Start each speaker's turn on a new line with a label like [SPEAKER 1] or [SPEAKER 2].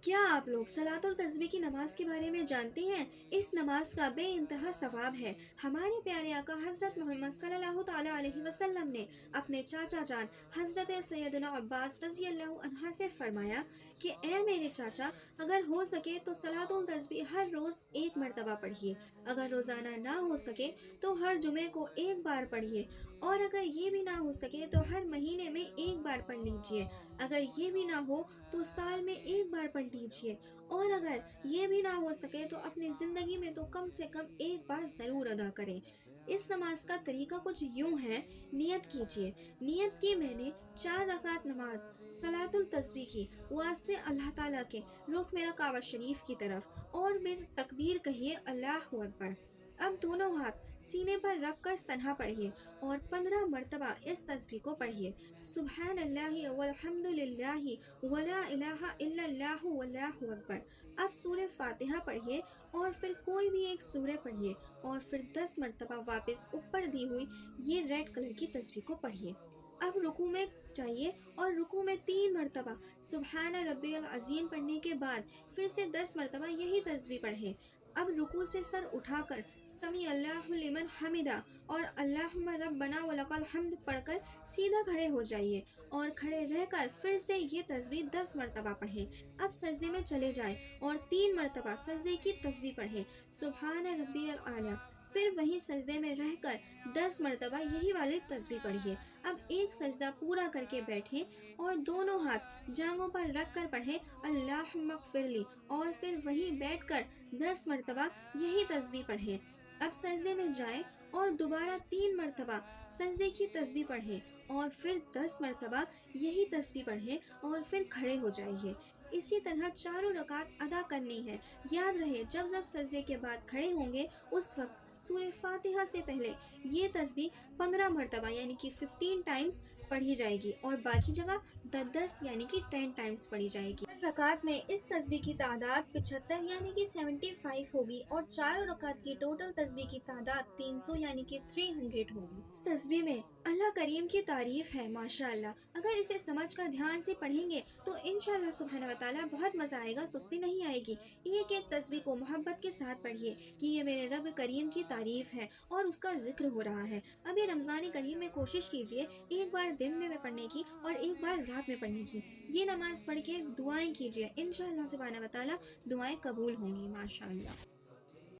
[SPEAKER 1] کیا آپ لوگ صلاۃ التسبیح کی نماز کے بارے میں جانتے ہیں؟ اس نماز کا بے انتہا ثواب ہے۔ ہمارے پیارے آقا حضرت محمد صلی اللہ تعالیٰ علیہ وسلم نے اپنے چاچا جان حضرت سیدنا عباس رضی اللہ عنہ سے فرمایا کہ اے میرے چاچا، اگر ہو سکے تو صلاۃ التسبیح ہر روز ایک مرتبہ پڑھیے، اگر روزانہ نہ ہو سکے تو ہر جمعے کو ایک بار پڑھیے، اور اگر یہ بھی نہ ہو سکے تو ہر مہینے میں ایک بار پڑھ لیجیے، اگر یہ بھی نہ ہو تو سال میں ایک بار پڑھ لیجیے، اور اگر یہ بھی نہ ہو سکے تو اپنی زندگی میں تو کم سے کم ایک بار ضرور ادا کریں۔ اس نماز کا طریقہ کچھ یوں ہے۔ نیت کیجیے۔ نیت کی میں نے 4 رکعت نماز صلاۃ التسبیح کی واسطے اللہ تعالیٰ کے رخ میرا کعبہ شریف کی طرف، اور پھر تکبیر کہیے اللہ اکبر۔ اب دونوں ہاتھ سینے پر رکھ کر سنہا پڑھیے اور 15 مرتبہ اس تسبیح کو پڑھیے: سبحان اللہ والحمد للہ ولا الہ الا اللہ واللہ اکبر۔ اب سورہ فاتحہ پڑھیے اور پھر کوئی بھی ایک سورہ پڑھیے، اور پھر 10 مرتبہ واپس اوپر دی ہوئی یہ ریڈ کلر کی تسبیح کو پڑھیے۔ اب رکوع میں جائیے اور رکوع میں 3 مرتبہ سبحان ربی العظیم پڑھنے کے بعد پھر سے 10 مرتبہ یہی تسبیح پڑھیں۔ اب رکوع سے سر اٹھا کر سمیع اللہ لمن حمدہ اور اللہم ربنا ولک الحمد پڑھ کر سیدھا کھڑے ہو جائیے، اور کھڑے رہ کر پھر سے یہ تسبیح 10 مرتبہ پڑھیں۔ اب سجدے میں چلے جائیں اور 3 مرتبہ سجدے کی تسبیح پڑھیں: سبحان ربی الاعلیٰ۔ پھر وہیں سجدے میں رہ کر 10 مرتبہ یہی والی تسبیح پڑھیے۔ اب ایک سجدہ پورا کر کے بیٹھیں اور دونوں ہاتھ جانگوں پر رکھ کر پڑھیں اللہم اغفر لی، اور پھر وہیں بیٹھ کر 10 مرتبہ یہی تسبیح پڑھیں۔ اب سجدے میں جائیں اور دوبارہ 3 مرتبہ سجدے کی تسبیح پڑھیں، اور پھر 10 مرتبہ یہی تسبیح پڑھیں، اور پھر کھڑے ہو جائیے۔ اسی طرح 4 رکعت ادا کرنی ہے۔ یاد رہے، جب جب سجدے کے بعد کھڑے ہوں گے اس وقت سورہ فاتحہ سے پہلے یہ تسبیح 15 مرتبہ یعنی کہ 15 ٹائمز پڑھی جائے گی، اور باقی جگہ 10 یعنی کہ 10 ٹائمز پڑھی جائے گی۔ ہر رکعت میں اس تسبیح کی تعداد 75 یعنی کہ 75 ہوگی، اور چاروں رکعت کی ٹوٹل تسبیح کی تعداد 300 یعنی کہ 300 ہوگی۔ اس تسبیح میں اللہ کریم کی تعریف ہے، ماشاءاللہ۔ اگر اسے سمجھ کر دھیان سے پڑھیں گے تو انشاءاللہ سبحانہ وتعالی بہت مزہ آئے گا، سستی نہیں آئے گی۔ ایک ایک تسبیح کو محبت کے ساتھ پڑھیے کہ یہ میرے رب کریم کی تعریف ہے اور اس کا ذکر ہو رہا ہے۔ ابھی رمضان کریم میں کوشش کیجیے ایک بار دن میں پڑھنے کی اور ایک بار رات میں پڑھنے کی۔ یہ نماز پڑھ کے دعائیں کیجیے، انشاءاللہ سبحانہ وتعالی دعائیں قبول ہوں گی، ماشاءاللہ۔